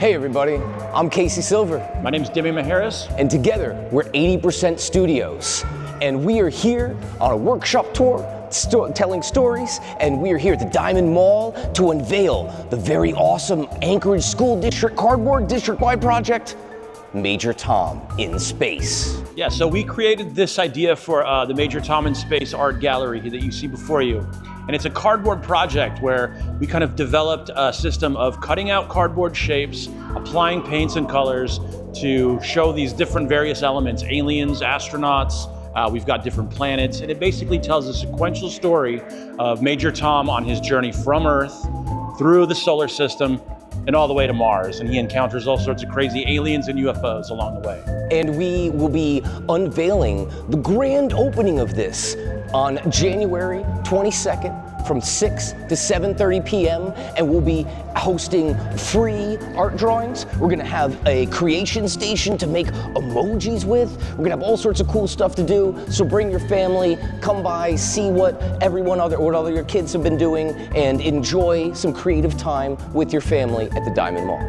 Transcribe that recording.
Hey everybody, I'm Casey Silver. My name's Dimi Macheras. And together, we're 80% Studios. And we are here on a workshop tour, telling stories, and we are here at the Dimond Mall to unveil the very awesome Anchorage School District Cardboard District-wide project, Major Tom in Space. Yeah, so we created this idea for the Major Tom in Space art gallery that you see before you. And it's a cardboard project where we kind of developed a system of cutting out cardboard shapes, applying paints and colors to show these different various elements, aliens, astronauts, we've got different planets, and it basically tells a sequential story of Major Tom on his journey from Earth through the solar system and all the way to Mars, and he encounters all sorts of crazy aliens and UFOs along the way. And we will be unveiling the grand opening of this on January 22nd from 6 to 7:30 p.m. and we'll be hosting free art drawings. We're gonna have a creation station to make emojis with. We're gonna have all sorts of cool stuff to do, so bring your family, come by, see what other your kids have been doing, and enjoy some creative time with your family at the Dimond Mall.